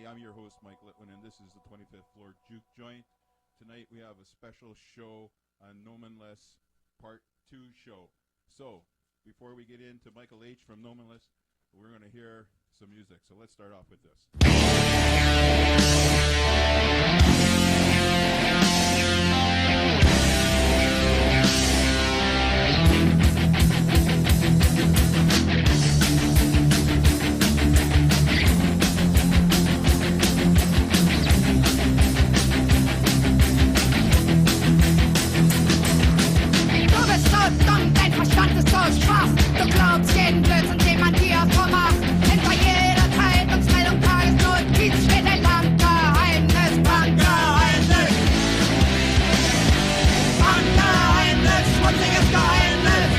I'm your host, Mike Litwin, and this is the 25th Floor Juke Joint. Tonight we have a special show on Namenlos Part 2 show. So, before we get into Michael H. from Namenlos, we're going to hear some music. So let's start off with this. Du glaubst jeden Blödsinn, den man dir vormacht. Hinter jeder Zeitungsmeldung, Tagesnotiz steht ein Bankgeheimnis, Bankgeheimnis. Bankgeheimnis, schmutziges Geheimnis.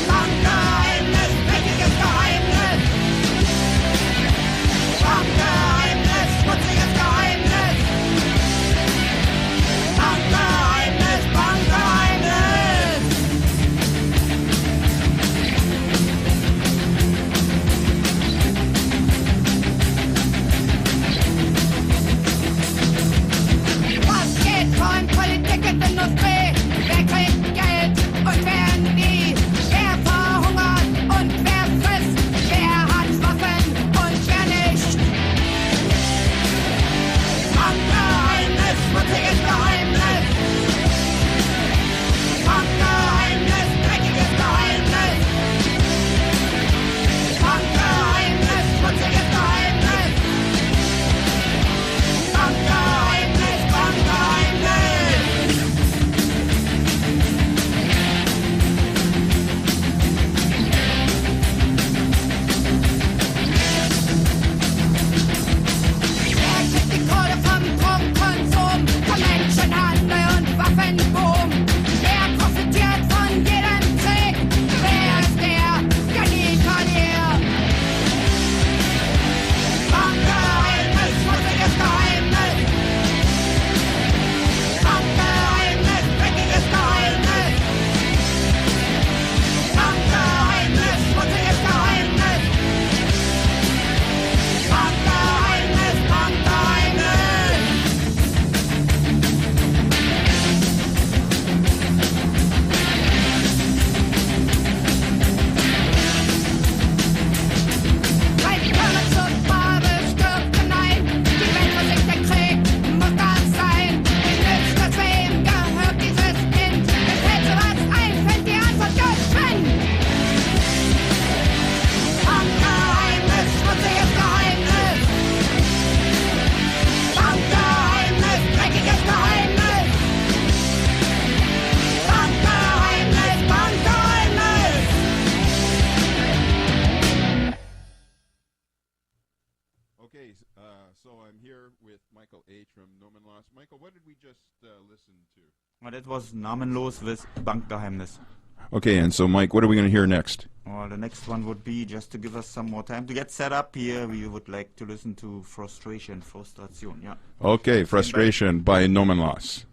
Bankgeheimnis, dreckiges Geheimnis. Bankgeheimnis, schmutziges Geheimnis. Bankgeheimnis, Bankgeheimnis. Von Politik und Industrie, wer kriegt Geld und wer nie, wer verhungert und wer frisst, wer hat Waffen und wer nicht. Bankgeheimnis, schmutziges Geheimnis. Bankgeheimnis, dreckiges Geheimnis. Bankgeheimnis, schmutziges Geheimnis. Bankgeheimnis, Bankgeheimnis. Wer kriegt die Kohle vom Drogenkonsum, vom Menschenhandel und Waffenboom? Wer profitiert von jedem Krieg? Wer ist der nie verliert? Bankgeheimnis, schmutziges Geheimnis. Bankgeheimnis, dreckiges Geheimnis. Bankgeheimnis, schmutziges Geheimnis. Bankgeheimnis, Bankgeheimnis. Kein Körner zur Farbe stirbt hinein. Die Welt für sich der Krieg muss das sein. Wie nützt das, wem gehört dieses Kind? Mir fällt sowas ein, fällt die Antwort geschwind. Bankgeheimnis, schmutziges Geheimnis. Bankgeheimnis, dreckiges Geheimnis. Bankgeheimnis, Bankgeheimnis. Okay, so I'm here with Michael H. from Namenlos. Michael, what did we just listen to? Well, that was Namenlos with Bankgeheimnis. Okay, and so Mike, what are we going to hear next? Well, the next one would be, just to give us some more time to get set up here, we would like to listen to Frustration, yeah. Okay, Frustration by Namenlos.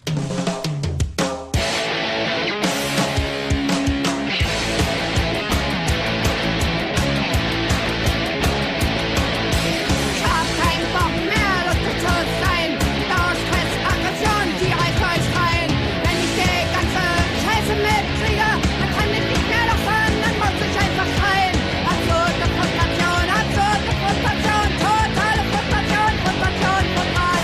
Ich hab keinen Bock mehr, lustig zu sein. Dauer Stress, Aggression, die reißt euch rein. Wenn ich die ganze Scheiße mitkriege, dann kann ich nicht mehr davon, dann muss ich einfach schreien. Absolute Frustration, totale Frustration, Frustration, Frustration.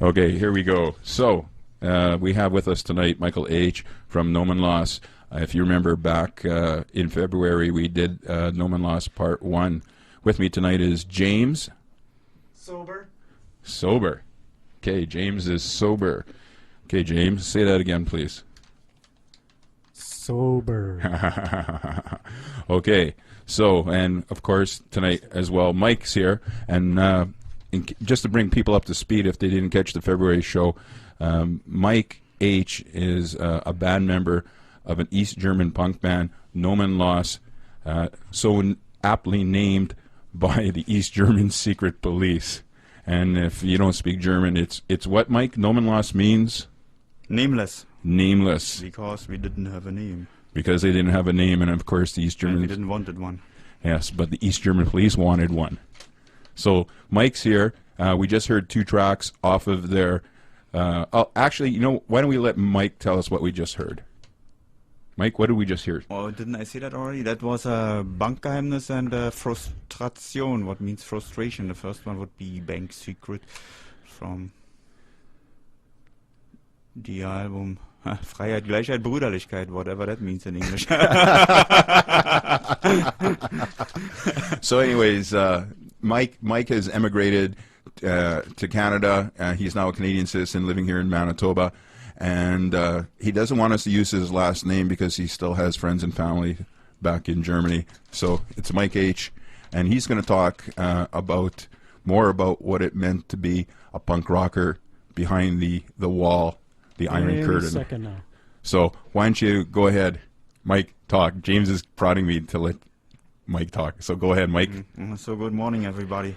Okay, here we go. So, we have with us tonight Michael H. from Namenlos. If you remember back in February, we did Namenlos Part 1. With me tonight is James. Sober. Sober. Okay, James is sober. Okay, James, say that again, please. Sober. Okay, so, and of course, tonight as well, Mike's here. And just to bring people up to speed, if they didn't catch the February show, Mike H. is a band member of an East German punk band, Namenlos, so aptly named by the East German secret police. And if you don't speak German, it's what, Mike? Namenlos means? Nameless. Nameless. Because we didn't have a name. Because they didn't have a name, and of course the East Germans... And we didn't wanted one. Yes, but the East German police wanted one. So Mike's here. We just heard 2 tracks off of their... actually, you know, why don't we let Mike tell us what we just heard? Mike, what did we just hear? Oh, didn't I say that already? That was a Bankgeheimnis and Frustration, what means frustration. The first one would be Bank Secret from the album Freiheit, Gleichheit, Brüderlichkeit, whatever that means in English. So anyways, Mike has emigrated to Canada. He's now a Canadian citizen living here in Manitoba. And he doesn't want us to use his last name because he still has friends and family back in Germany. So it's Mike H. And he's going to talk more about what it meant to be a punk rocker behind the wall, the Iron Curtain. Second now. So why don't you go ahead, Mike, talk. James is prodding me to let Mike talk. So go ahead, Mike. So good morning, everybody.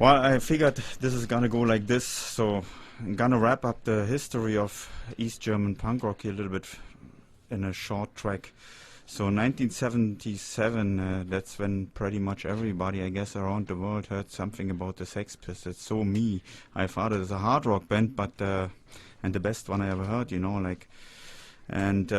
Well, I figured this is going to go like this, so I'm going to wrap up the history of East German punk rock here a little bit in a short track. So 1977, that's when pretty much everybody, I guess, around the world heard something about the Sex Pistols. So me, I thought it was a hard rock band, but and the best one I ever heard, you know, like, and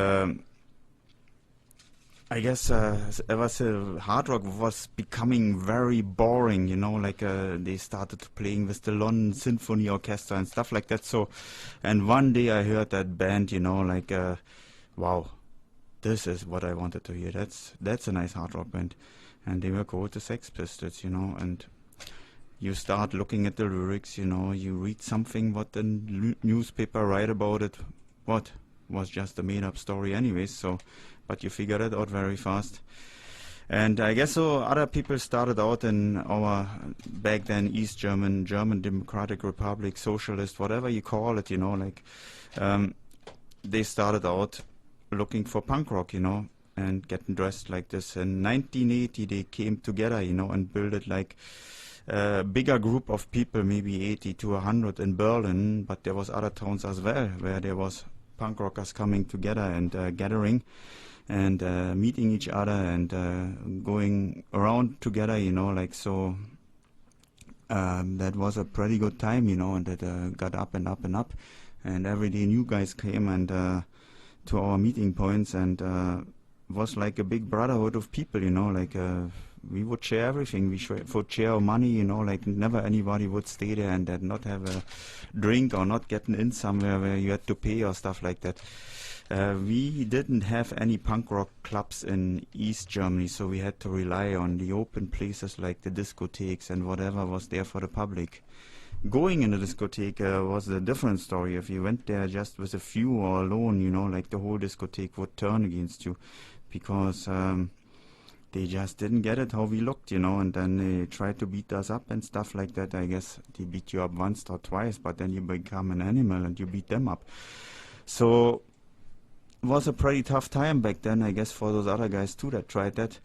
I guess ever since hard rock was becoming very boring, you know, like they started playing with the London Symphony Orchestra and stuff like that. So, and one day I heard that band, you know, like, wow, this is what I wanted to hear. That's a nice hard rock band, and they were called the Sex Pistols, you know. And you start looking at the lyrics, you know, you read something what the newspaper write about it, what was just a made-up story, anyways. So. But you figured it out very fast. And I guess so other people started out in our, back then, East German Democratic Republic, socialist, whatever you call it, you know, like, they started out looking for punk rock, you know, and getting dressed like this. In 1980, they came together, you know, and built it like a bigger group of people, maybe 80 to 100 in Berlin, but there was other towns as well, where there was punk rockers coming together and gathering and meeting each other and going around together, you know, like, so that was a pretty good time, you know, and that got up and up and up, and every day new guys came and to our meeting points, and was like a big brotherhood of people, you know, like we would share everything. We would share our money, you know, like never anybody would stay there and not have a drink or not getting in somewhere where you had to pay or stuff like that. We didn't have any punk rock clubs in East Germany, so we had to rely on the open places like the discotheques and whatever was there for the public. Going in the discotheque was a different story. If you went there just with a few or alone, you know, like the whole discotheque would turn against you, because they just didn't get it how we looked, you know, and then they tried to beat us up and stuff like that. I guess they beat you up once or twice, but then you become an animal and you beat them up. So it was a pretty tough time back then, I guess, for those other guys too that tried that.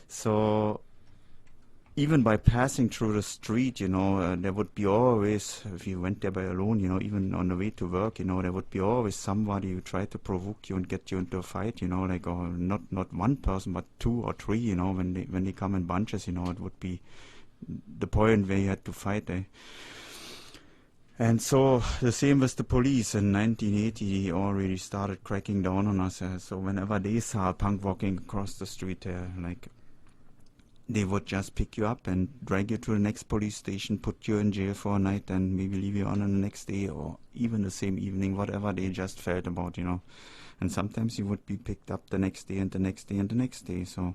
So even by passing through the street, you know, there would be always, if you went there by alone, you know, even on the way to work, you know, there would be always somebody who tried to provoke you and get you into a fight, you know, like, or not one person, but 2 or 3, you know, when they come in bunches, you know, it would be the point where you had to fight. And so the same with the police. In 1980, they already started cracking down on us. So whenever they saw a punk walking across the street, like, they would just pick you up and drag you to the next police station, put you in jail for a night, and maybe leave you on the next day or even the same evening, whatever they just felt about, you know. And sometimes you would be picked up the next day and the next day and the next day. So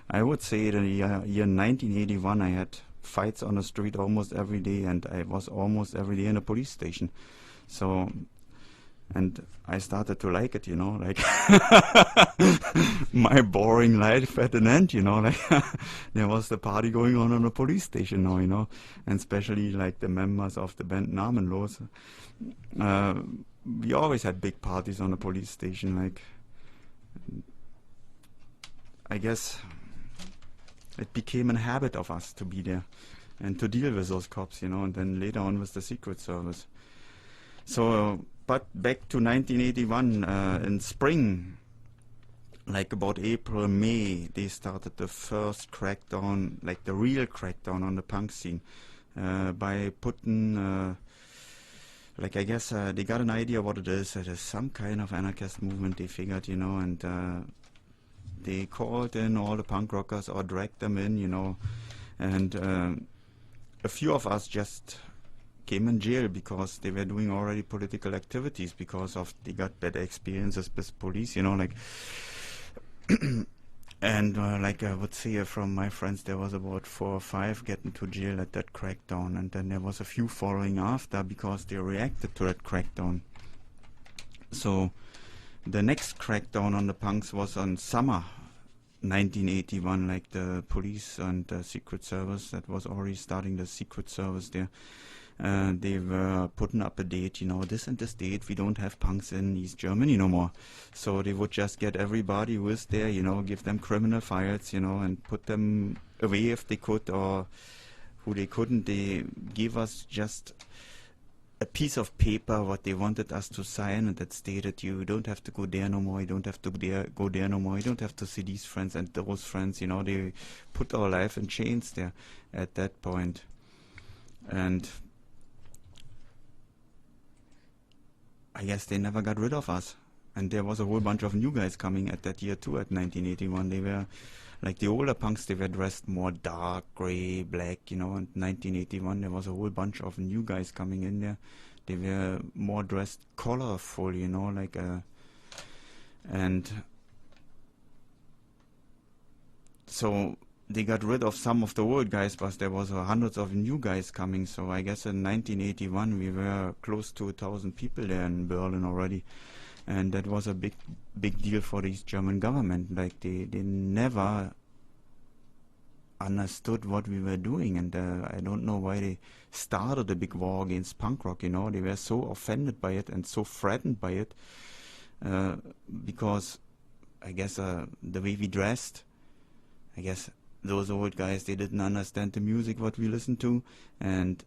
I would say that year 1981 I had fights on the street almost every day, and I was almost every day in a police station. So, and I started to like it, you know, like my boring life at an end, you know, like there was the party going on a police station now, you know, and especially like the members of the band Namenlos. We always had big parties on a police station, like I guess it became a habit of us to be there and to deal with those cops, you know, and then later on with the Secret Service. So, but back to 1981, in spring, like about April, May, they started the first crackdown, like the real crackdown on the punk scene, by putting, like I guess they got an idea what it is. It is some kind of anarchist movement, they figured, you know, and they called in all the punk rockers or dragged them in, you know, and a few of us just came in jail because they were doing already political activities because of they got bad experiences with police, you know, like and like I would say from my friends there was about 4 or 5 getting to jail at that crackdown, and then there was a few following after because they reacted to that crackdown. So the next crackdown on the punks was on summer 1981, like the police and the Secret Service, that was already starting the Secret Service there. They were putting up a date, you know, this and this date, we don't have punks in East Germany no more. So they would just get everybody who was there, you know, give them criminal files, you know, and put them away if they could, or who they couldn't. They gave us just a piece of paper what they wanted us to sign, and that stated you don't have to go there no more, you don't have to go there no more, you don't have to see these friends and those friends, you know. They put our life in chains there at that point. And I guess they never got rid of us. And there was a whole bunch of new guys coming at that year too, at 1981. They were, like the older punks, they were dressed more dark, grey, black, you know. And 1981 there was a whole bunch of new guys coming in there. They were more dressed colorful, you know, like and so they got rid of some of the old guys, but there was hundreds of new guys coming. So I guess in 1981 we were close to 1,000 people there in Berlin already, and that was a big deal for the East German government. Like they never understood what we were doing, and I don't know why they started a big war against punk rock, you know. They were so offended by it and so threatened by it, because I guess the way we dressed, I guess those old guys, they didn't understand the music what we listened to, and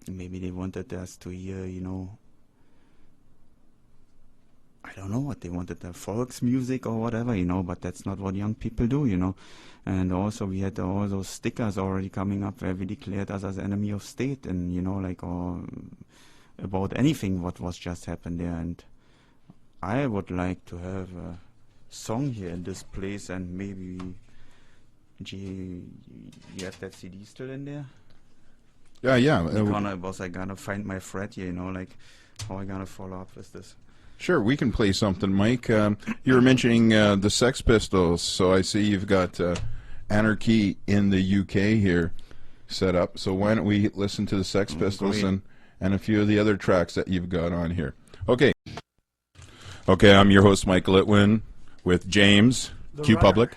maybe they wanted us to hear, you know, I don't know what they wanted, the folks music or whatever, you know, but that's not what young people do, you know. And also we had all those stickers already coming up where we declared us as enemy of state, and, you know, like, or about anything what was just happened there. And I would like to have a song here in this place, and maybe you have that CD still in there? Yeah. I gotta find my fret here, you know, like how I gonna follow up with this. Sure, we can play something, Mike. You were mentioning the Sex Pistols, so I see you've got Anarchy in the UK here set up. So why don't we listen to the Sex Pistols and a few of the other tracks that you've got on here. Okay, I'm your host, Michael Litwin, with James, Q Public.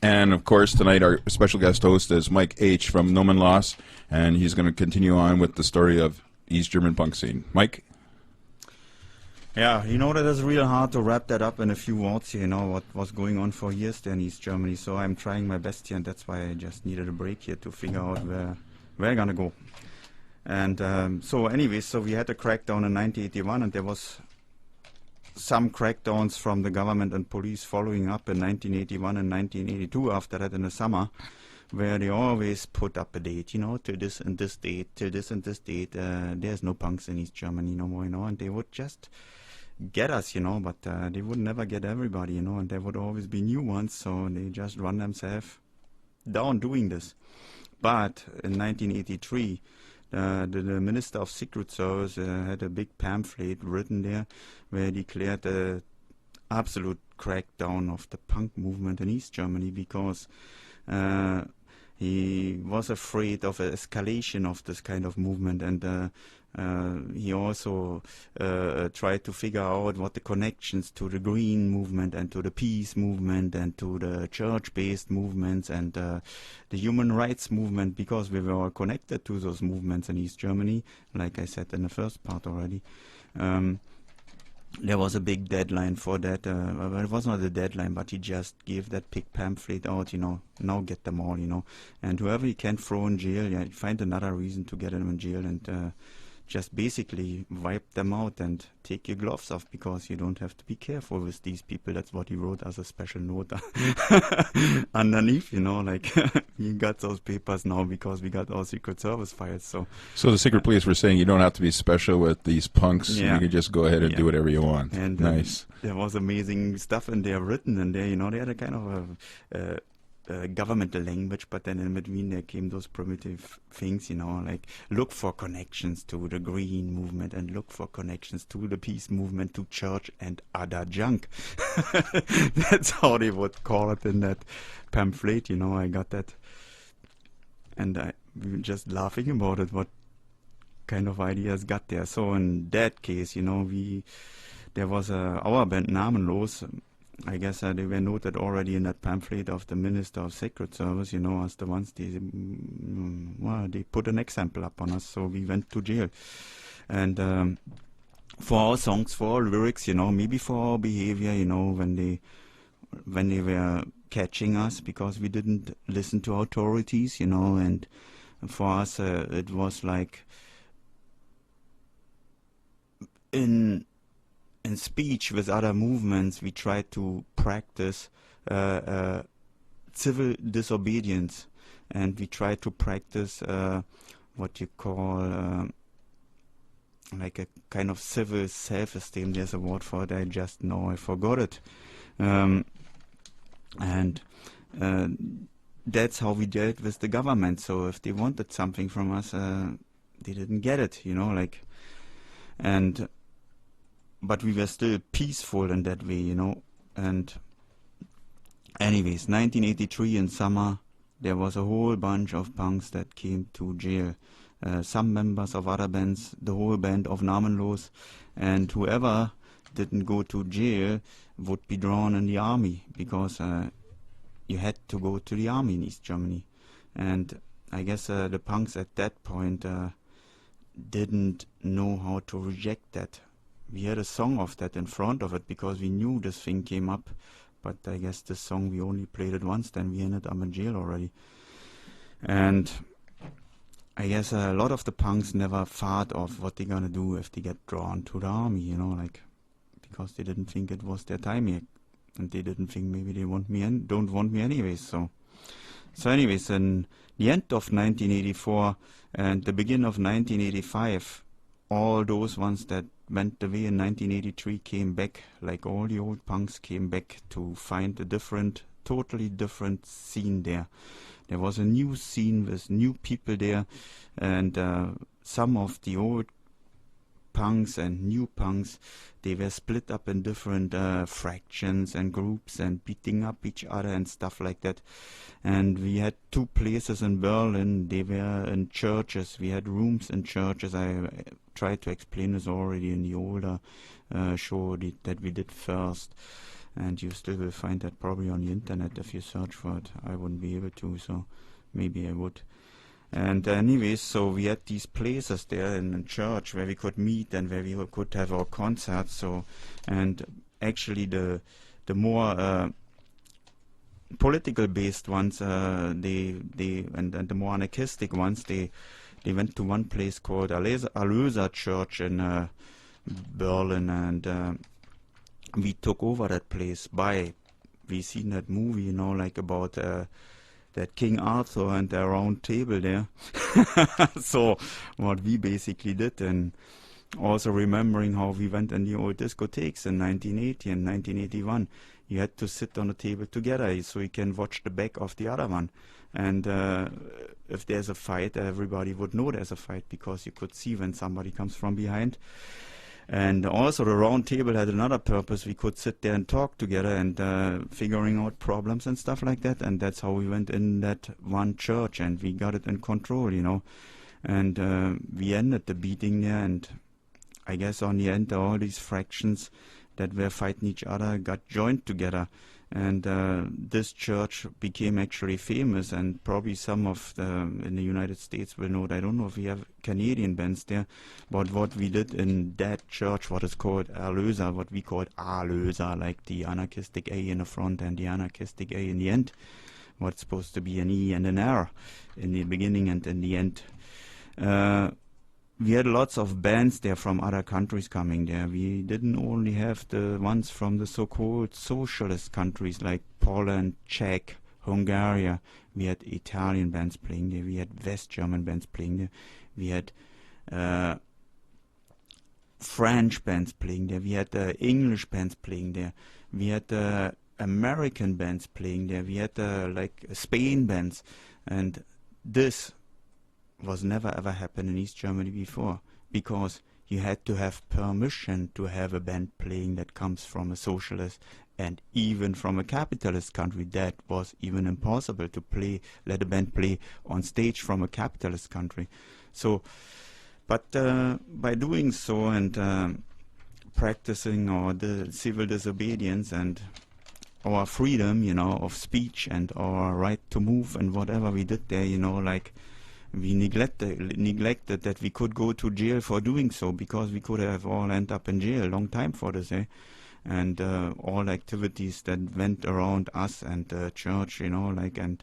And, of course, tonight our special guest host is Mike H. from Namenlos, and he's going to continue on with the story of East German punk scene. Mike? Yeah, you know, that is real hard to wrap that up in a few words here, you know, what was going on for years there in East Germany. So I'm trying my best here, and that's why I just needed a break here to figure out where I'm going to go. And so anyway, so we had a crackdown in 1981, and there was some crackdowns from the government and police following up in 1981 and 1982 after that in the summer, where they always put up a date, you know, till this and this date, till this and this date. There's no punks in East Germany no more, you know, and they would just get us, you know, but they would never get everybody, you know, and there would always be new ones, so they just run themselves down doing this. But in 1983, the Minister of Secret Service had a big pamphlet written there where he declared the absolute crackdown of the punk movement in East Germany, because he was afraid of an escalation of this kind of movement, and he also tried to figure out what the connections to the Green movement and to the peace movement and to the church-based movements and the human rights movement, because we were all connected to those movements in East Germany, like I said in the first part already. There was a big deadline for that. Well, it was not a deadline, but he just gave that big pamphlet out, now get them all, and whoever he can throw in jail, find another reason to get them in jail, and just basically wipe them out and take your gloves off, because you don't have to be careful with these people. That's what he wrote as a special note underneath, like we got those papers now because we got our Secret Service files. So the secret police were saying you don't have to be special with these punks. Yeah. You can just go ahead and do whatever you want. And nice. There was amazing stuff in there written in there. They had a kind of governmental language, but then in between there came those primitive things, like look for connections to the Green movement and look for connections to the peace movement, to church and other junk. That's how they would call it in that pamphlet, I got that. And we were just laughing about it, what kind of ideas got there. So in that case, there was our band Namenlos. I guess they were noted already in that pamphlet of the Minister of Secret Service, as the ones they put an example up on us, so we went to jail. And for our songs, for our lyrics, maybe for our behavior, when they were catching us because we didn't listen to authorities, and for us it was like in speech with other movements, we try to practice civil disobedience, and we try to practice what you call like a kind of civil self-esteem. There's a word for it, I forgot it. And that's how we dealt with the government. So if they wanted something from us, they didn't get it, but we were still peaceful in that way, And anyways, 1983 in summer, there was a whole bunch of punks that came to jail. Some members of other bands, the whole band of Namenlos, and whoever didn't go to jail would be drawn in the army, because you had to go to the army in East Germany. And I guess the punks at that point didn't know how to reject that. We had a song of that in front of it because we knew this thing came up, but I guess this song we only played it once, then we ended up in jail already. And I guess a lot of the punks never thought of what they're gonna do if they get drawn to the army, because they didn't think it was their time yet, and they didn't think maybe they don't want me anyways. So anyways, in the end of 1984 and the beginning of 1985, all those ones that went away in 1983 came back, like all the old punks came back to find a totally different scene there. There was a new scene with new people there, and some of the old punks and new punks, they were split up in different fractions and groups and beating up each other and stuff like that. And we had two places in Berlin. They were in churches. We had rooms in churches. I tried to explain this already in the older show that we did first, and you still will find that probably on the internet if you search for it. I wouldn't be able to, so maybe I would. And anyways, so we had these places there in church where we could meet and where we could have our concerts. So, and actually the more political based ones, and the more anarchistic ones, they went to one place called Erlöser Church in Berlin, and we took over that place. We seen that movie, like about that King Arthur and the round table there. So what we basically did, and also remembering how we went in the old discotheques in 1980 and 1981, you had to sit on a table together so you can watch the back of the other one. And if there's a fight, everybody would know there's a fight because you could see when somebody comes from behind. And also the round table had another purpose. We could sit there and talk together and figuring out problems and stuff like that. And that's how we went in that one church and we got it in control, you know. And we ended the beating there, and I guess on the end all these fractions that were fighting each other got joined together. And this church became actually famous, and probably some of the in the United States will know it. I don't know if we have Canadian bands there, but what we did in that church, what is called Erlöser, what we called Erlöser, like the anarchistic A in the front and the anarchistic A in the end, what's supposed to be an E and an R in the beginning and in the end. We had lots of bands there from other countries coming there. We didn't only have the ones from the so-called socialist countries like Poland, Czech, Hungary. We had Italian bands playing there. We had West German bands playing there. We had French bands playing there. We had English bands playing there. We had American bands playing there. We had like Spain bands. And this was never ever happened in East Germany before, because you had to have permission to have a band playing that comes from a socialist and even from a capitalist country. That was even impossible to let a band play on stage from a capitalist country. So, but by doing so and practicing our the civil disobedience and our freedom, you know, of speech and our right to move and whatever we did there, you know, like we neglected that we could go to jail for doing so, because we could have all end up in jail a long time for this, and all activities that went around us and the church, you know, like, and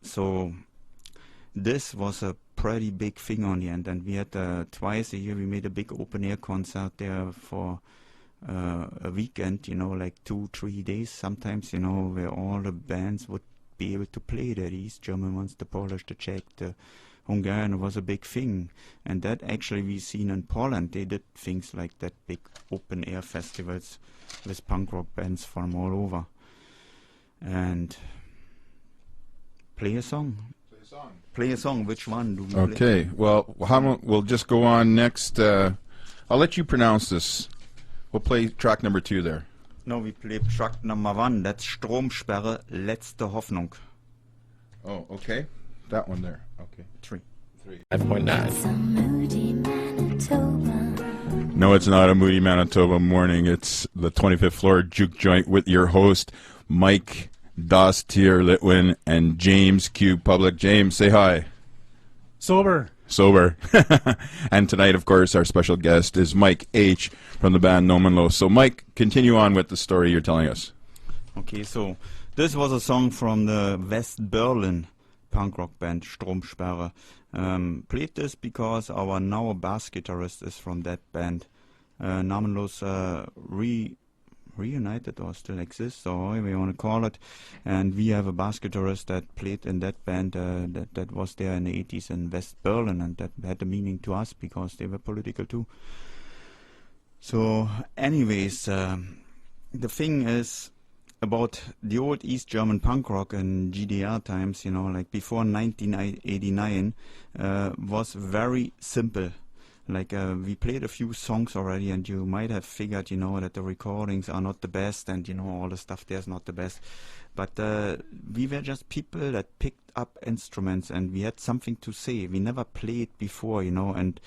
so this was a pretty big thing on the end. And we had twice a year we made a big open air concert there for a weekend, you know, like 2-3 days sometimes, you know, where all the bands would be able to play there, the East German ones, the Polish, the Czech, the Hungarian. Was a big thing. And that actually we seen in Poland. They did things like that, big open air festivals with punk rock bands from all over. And play a song. Play a song. Which one do we play? Okay, well, we'll just go on next. I'll let you pronounce this. We'll play track number 2 there. No, we play track number 1. That's Stromsperre, Letzte Hoffnung. Oh, okay. That one there. Okay. 3. 5.9. No, it's not a moody Manitoba morning. It's the 25th Floor Juke Joint with your host, Mike Das Tier Litwin and James Q Public. James, say hi. Sober. And tonight, of course, our special guest is Mike H. from the band Namenlos. So, Mike, continue on with the story you're telling us. Okay, so this was a song from the West Berlin punk rock band Stromsperre. Played this because our now bass guitarist is from that band. Namenlos reunited or still exists, or however you want to call it, and we have a bass guitarist that played in that band that was there in the 80s in West Berlin, and that had a meaning to us because they were political too. So anyways, the thing is about the old East German punk rock in GDR times, you know, like before 1989, was very simple. Like we played a few songs already, and you might have figured, you know, that the recordings are not the best, and you know all the stuff there's not the best. But we were just people that picked up instruments, and we had something to say. We never played before, you know, and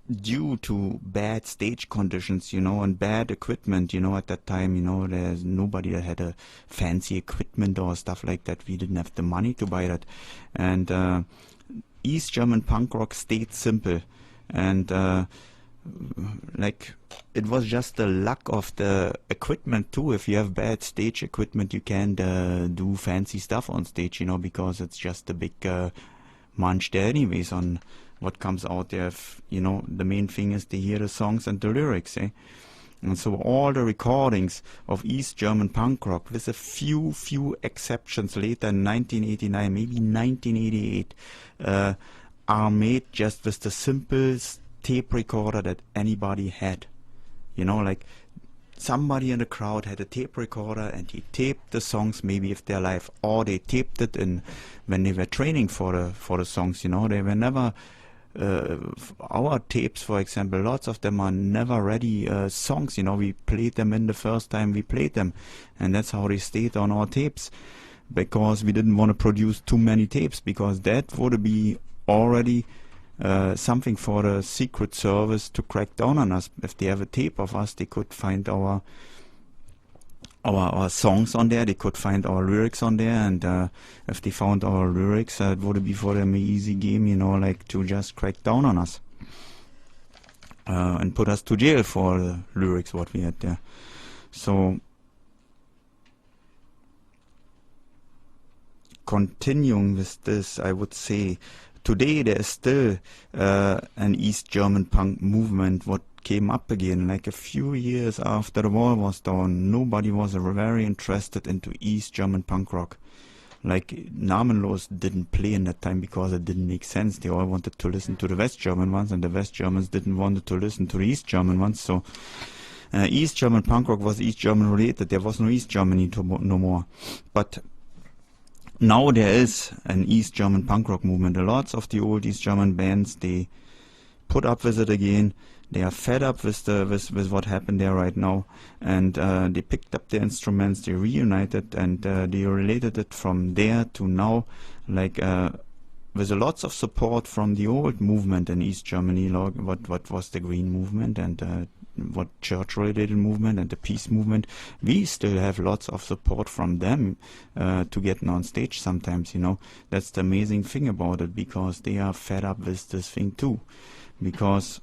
due to bad stage conditions, you know, and bad equipment, you know, at that time, you know, there's nobody that had a fancy equipment or stuff like that. We didn't have the money to buy that, and East German punk rock stayed simple. And like it was just the luck of the equipment too. If you have bad stage equipment, you can't do fancy stuff on stage, you know, because it's just a big munch there anyways on what comes out there. If, you know, the main thing is to hear the songs and the lyrics, eh? And so all the recordings of East German punk rock, with a few exceptions later in 1989, maybe 1988, are made just with the simplest tape recorder that anybody had. You know, like somebody in the crowd had a tape recorder and he taped the songs, maybe if they're live, or they taped it in when they were training for the songs. You know, they were never. Our tapes, for example, lots of them are never ready songs. You know, we played them in the first time we played them, and that's how they stayed on our tapes, because we didn't want to produce too many tapes, because that would be already something for the Secret Service to crack down on us. If they have a tape of us, they could find our songs on there, they could find our lyrics on there, and if they found our lyrics, it would be for them an easy game, you know, like to just crack down on us and put us to jail for the lyrics what we had there. So continuing with this, I would say today there is still an East German punk movement what came up again. Like a few years after the wall was down, nobody was very interested into East German punk rock. Like Namenlos didn't play in that time because it didn't make sense. They all wanted to listen to the West German ones, and the West Germans didn't want to listen to the East German ones. So East German punk rock was East German related. There was no East Germany no more. But now there is an East German punk rock movement. Lots of the old East German bands, they put up with it again. They are fed up with what happened there right now, and they picked up their instruments, they reunited, and they related it from there to now, like with lots of support from the old movement in East Germany, like what was the Green Movement and what church-related movement and the peace movement. We still have lots of support from them to get on stage sometimes, you know. That's the amazing thing about it, because they are fed up with this thing too, because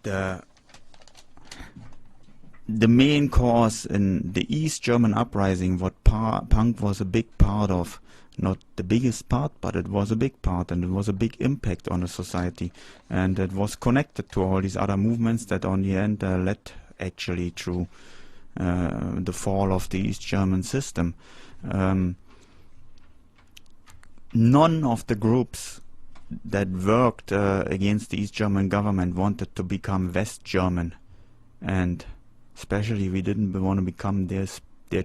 the main cause in the East German uprising, what punk was a big part of, not the biggest part, but it was a big part, and it was a big impact on the society, and it was connected to all these other movements that on the end led actually through the fall of the East German system. None of the groups that worked against the East German government wanted to become West German, and especially we didn't want to become their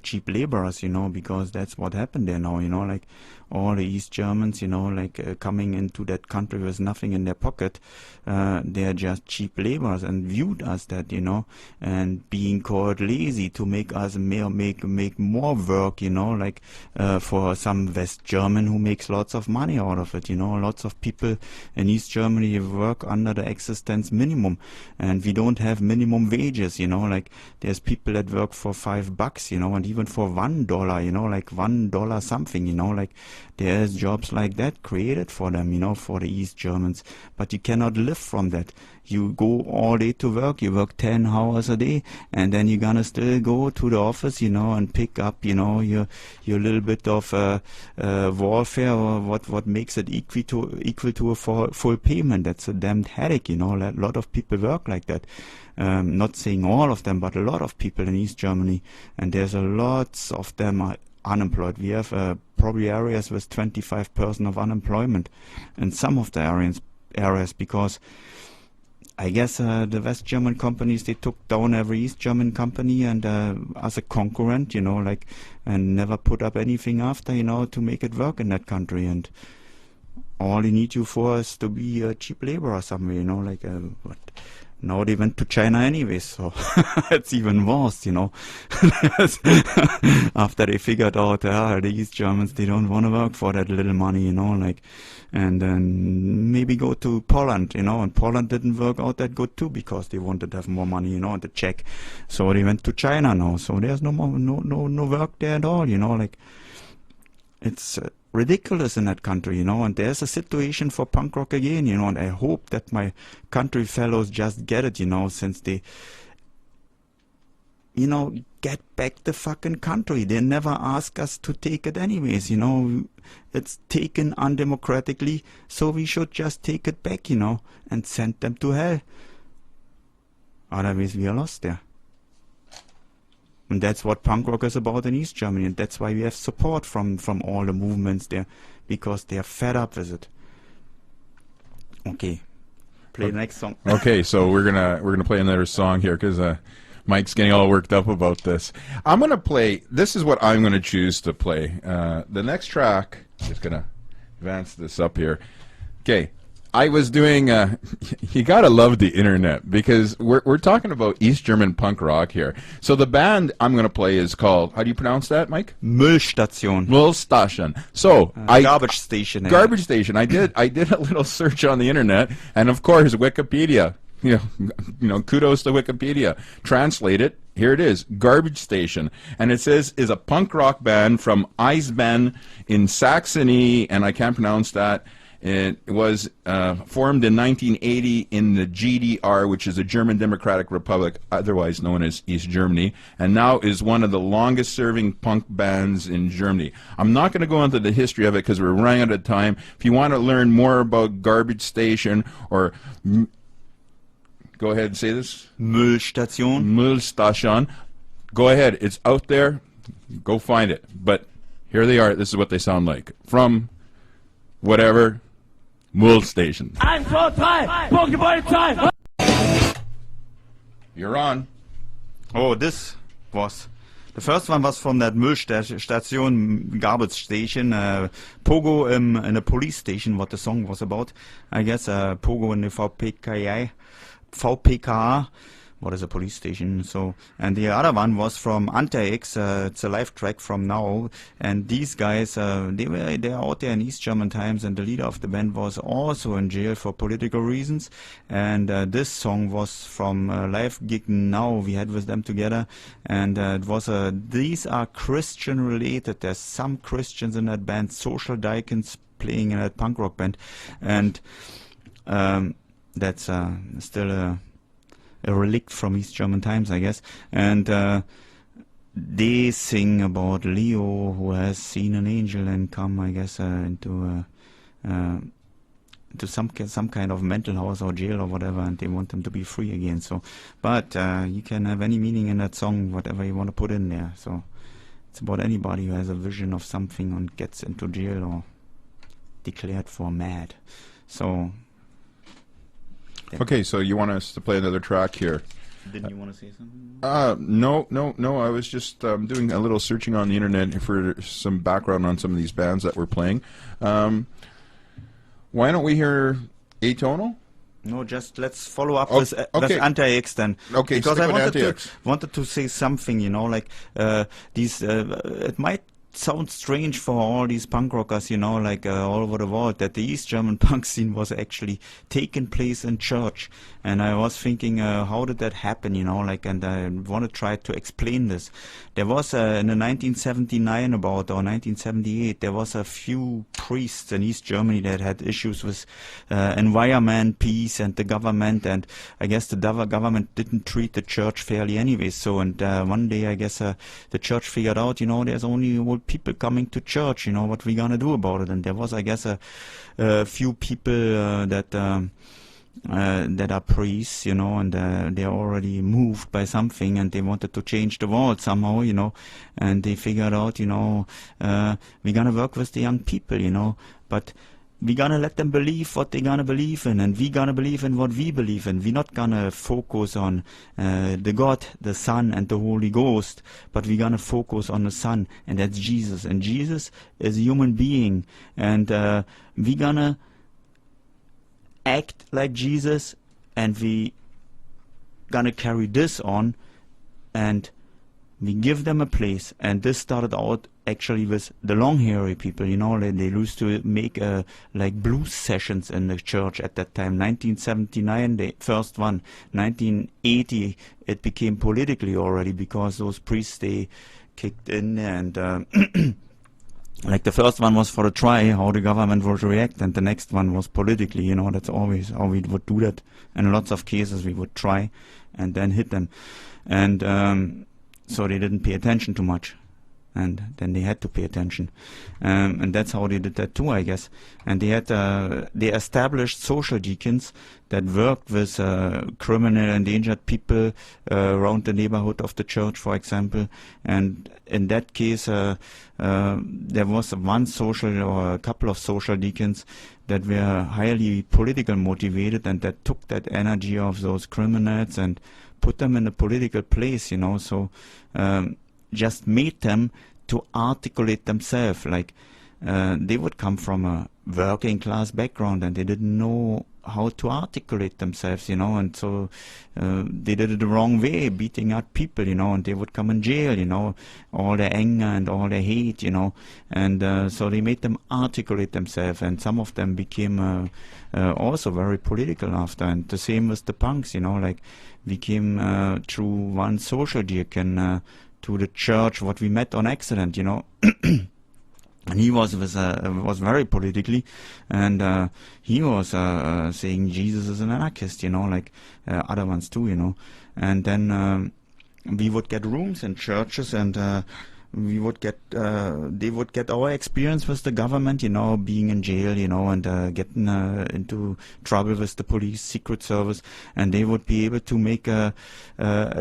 cheap laborers, you know, because that's what happened there now, you know, like all the East Germans, you know, like coming into that country with nothing in their pocket, they're just cheap laborers, and viewed as that, you know, and being called lazy to make us make more work, you know, like for some West German who makes lots of money out of it, you know. Lots of people in East Germany work under the existence minimum, and we don't have minimum wages, you know, like there's people that work for $5, you know, and even for $1, you know, like $1 something, you know, like there's jobs like that created for them, you know, for the East Germans. But you cannot live from that. You go all day to work, you work 10 hours a day, and then you're gonna still go to the office, you know, and pick up, you know, your little bit of warfare, or what makes it equal to a full payment. That's a damned headache, you know. A lot of people work like that. Not saying all of them, but a lot of people in East Germany, and there's a lots of them are unemployed. We have probably areas with 25% of unemployment in some of the areas, because I guess the West German companies, they took down every East German company and as a concurrent, you know, like, and never put up anything after, you know, to make it work in that country. And all they need you for is to be a cheap laborer somewhere, you know, like what. Now they went to China anyway, so it's even worse, you know. After they figured out the East Germans, they don't want to work for that little money, you know, like, and then maybe go to Poland, you know, and Poland didn't work out that good too, because they wanted to have more money, you know, and the Czech. So they went to China now, so there's no work there at all, you know, like, it's ridiculous in that country, you know, and there's a situation for punk rock again, you know, and I hope that my country fellows just get it, you know, since they, you know, get back the fucking country. They never ask us to take it anyways, you know. It's taken undemocratically, so we should just take it back, you know, and send them to hell. Otherwise we are lost there. And that's what punk rock is about in East Germany, and that's why we have support from all the movements there, because they are fed up with it. Okay, play the next song. Okay, so we're gonna play another song here because Mike's getting all worked up about this. I'm gonna play. This is what I'm gonna choose to play. The next track. Just gonna advance this up here. Okay. I was doing, you gotta love the internet because we're talking about East German punk rock here. So the band I'm gonna play is called, how do you pronounce that, Mike? Müllstation. Müllstation. So Garbage station. Garbage station. I did a little search on the internet, and of course Wikipedia. You know, kudos to Wikipedia. Translate it. Here it is, Garbage Station. And it says, is a punk rock band from Eisbären in Saxony, and I can't pronounce that. It was formed in 1980 in the GDR, which is the German Democratic Republic, otherwise known as East Germany, and now is one of the longest-serving punk bands in Germany. I'm not going to go into the history of it because we're running out of time. If you want to learn more about Garbage Station or... Go ahead and say this. Müllstation. Müllstation. Go ahead. It's out there. Go find it. But here they are. This is what they sound like. From whatever... Müllstation. 1, 2, 3, Punkt, Polizei! You're on. Oh, this was... The first one was from that Müllstation, garbage station, Pogo in a police station, what the song was about. I guess Pogo in the VPKI, what is a police station? So, and the other one was from Anti-X, it's a live track from Now, and these guys, they're out there in East German times, and the leader of the band was also in jail for political reasons, and this song was from a live gig Now we had with them together, and it was these are Christian related, there's some Christians in that band, social Dykens playing in that punk rock band, and that's still a relic from East German times, I guess. And they sing about Leo, who has seen an angel and come, I guess, into some kind of mental house or jail or whatever, and they want them to be free again. So, but you can have any meaning in that song, whatever you want to put in there. So it's about anybody who has a vision of something and gets into jail or declared for mad. So. Okay, so you want us to play another track here? Didn't you want to say something? No. I was just doing a little searching on the internet for some background on some of these bands that we're playing. Why don't we hear Atonal? No, just let's follow up with Anti-X then. Okay, because I Anti-X. wanted to say something, you know, like these. It might sound strange for all these punk rockers, you know, like all over the world, that the East German punk scene was actually taking place in church. And I was thinking, how did that happen, you know, like, and I want to try to explain this. There was in the 1979 or 1978, there was a few priests in East Germany that had issues with environment, peace, and the government, and I guess the government didn't treat the church fairly anyway. So, and one day, I guess the church figured out, you know, there's only old people coming to church, you know, what we gonna do about it? And there was, I guess, a few people that are priests, you know, and they're already moved by something, and they wanted to change the world somehow, you know, and they figured out, you know, we're gonna work with the young people, you know, but we're gonna let them believe what they're gonna believe in, and we're gonna believe in what we believe in. We're not gonna focus on the God, the Son, and the Holy Ghost, but we're gonna focus on the Son, and that's Jesus. And Jesus is a human being, and we're gonna act like Jesus, and we gonna carry this on, and we give them a place. And this started out actually with the long-hairy people, you know, they used to make like blues sessions in the church at that time. 1979, the first one. 1980, it became politically already, because those priests, they kicked in, and like the first one was for the try, how the government would react, and the next one was politically, you know, that's always how we would do that. In lots of cases we would try and then hit them. And so they didn't pay attention too much. And then they had to pay attention, and that's how they did that too, I guess. And they established social deacons that worked with criminal endangered people around the neighborhood of the church, for example. And in that case, there was one social or a couple of social deacons that were highly political motivated, and that took that energy of those criminals and put them in a political place, so just made them to articulate themselves. Like they would come from a working class background and they didn't know how to articulate themselves, and so they did it the wrong way, beating up people, and they would come in jail, all their anger and all their hate, and so they made them articulate themselves, and some of them became also very political after. And the same with the punks, like we came through one social deacon to the church what we met on accident, and he was very politically, and he was saying Jesus is an anarchist, like other ones too, and then we would get rooms in churches, and we would get they would get our experience with the government, being in jail, and getting into trouble with the police, secret service, and they would be able to make a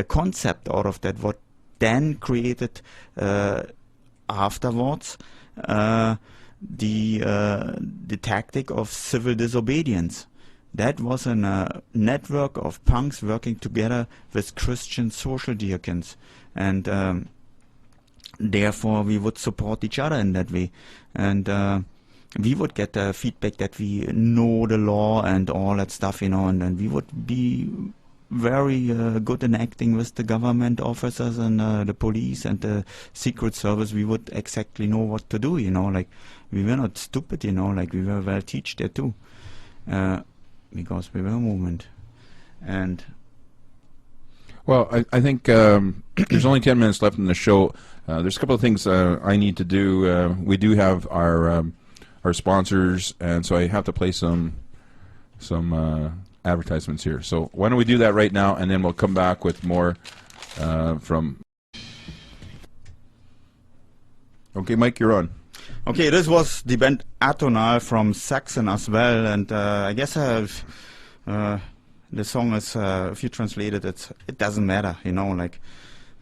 concept out of that, what then created afterwards the tactic of civil disobedience. That was a network of punks working together with Christian social deacons, and therefore we would support each other in that way, and we would get feedback that we know the law and all that stuff, and we would be very good in acting with the government officers and the police and the secret service. We would exactly know what to do, like we were not stupid, like we were well taught there too, because we were a movement. And well, I think there's only 10 minutes left in the show. There's a couple of things I need to do. We do have our sponsors, and so I have to play some advertisements here. So why don't we do that right now, and then we'll come back with more from... Okay, Mike, you're on. Okay, this was the band Atonal from Saxon as well, and I guess the song is, if you translate it, it doesn't matter, like,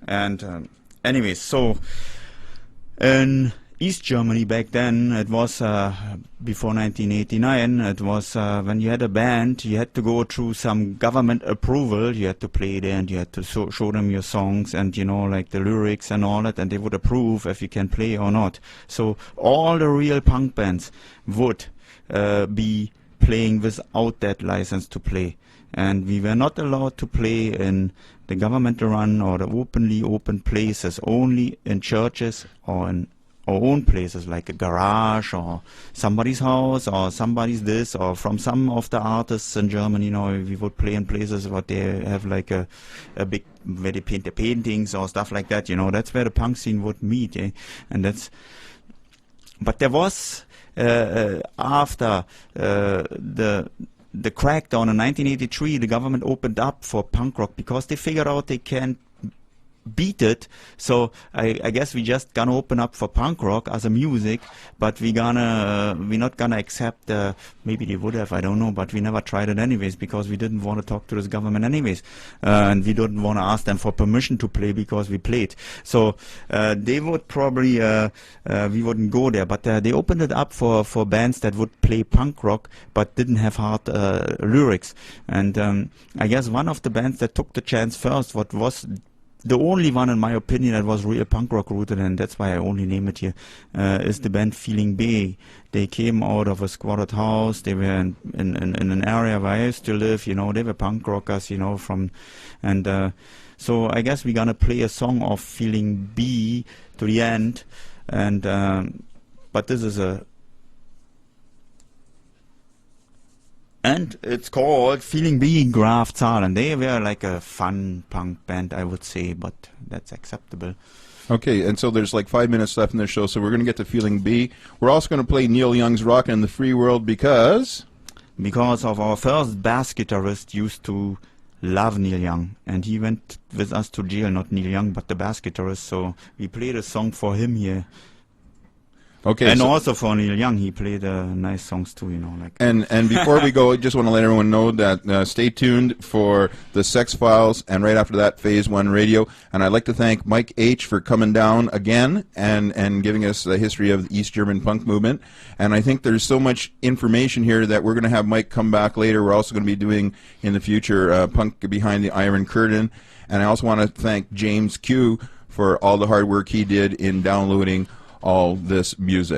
and anyways, so in East Germany back then, it was before 1989, it was when you had a band, you had to go through some government approval, you had to play there and you had to show them your songs and, like the lyrics and all that, and they would approve if you can play or not. So all the real punk bands would be playing without that license to play. And we were not allowed to play in the government-run or the openly open places, only in churches or in our own places, like a garage or somebody's house or somebody's this, or from some of the artists in Germany, we would play in places where they have like a big, where they paint the paintings or stuff like that, that's where the punk scene would meet, and that's, but there was, after the crackdown in 1983, the government opened up for punk rock because they figured out they can't beat it. So I guess we just gonna open up for punk rock as a music, but we're not gonna accept, maybe they would have, I don't know, but we never tried it anyways because we didn't want to talk to this government anyways, and we didn't want to ask them for permission to play because we played. So they would probably, we wouldn't go there, but they opened it up for bands that would play punk rock but didn't have hard lyrics. And I guess one of the bands that took the chance first, what was the only one, in my opinion, that was real punk rock rooted, and that's why I only name it here, is the band Feeling B. They came out of a squatted house. They were in an area where I used to live, they were punk rockers, and so I guess we're gonna play a song of Feeling B to the end, and but this is and it's called Feeling B Grafzahl, and they were like a fun punk band, I would say, but that's acceptable. Okay, and so there's like 5 minutes left in the show, so we're going to get to Feeling B. We're also going to play Neil Young's Rockin' in the Free World because... Because of our first bass guitarist used to love Neil Young, and he went with us to jail, not Neil Young, but the bass guitarist, so we played a song for him here. Okay, And so- also for Neil Young, he played nice songs too, you know. Like And before we go, I just want to let everyone know that stay tuned for the Sex Files, and right after that, Phase 1 Radio. And I'd like to thank Mike H. for coming down again and giving us the history of the East German punk movement. And I think there's so much information here that we're going to have Mike come back later. We're also going to be doing in the future Punk Behind the Iron Curtain. And I also want to thank James Q. for all the hard work he did in downloading all this music.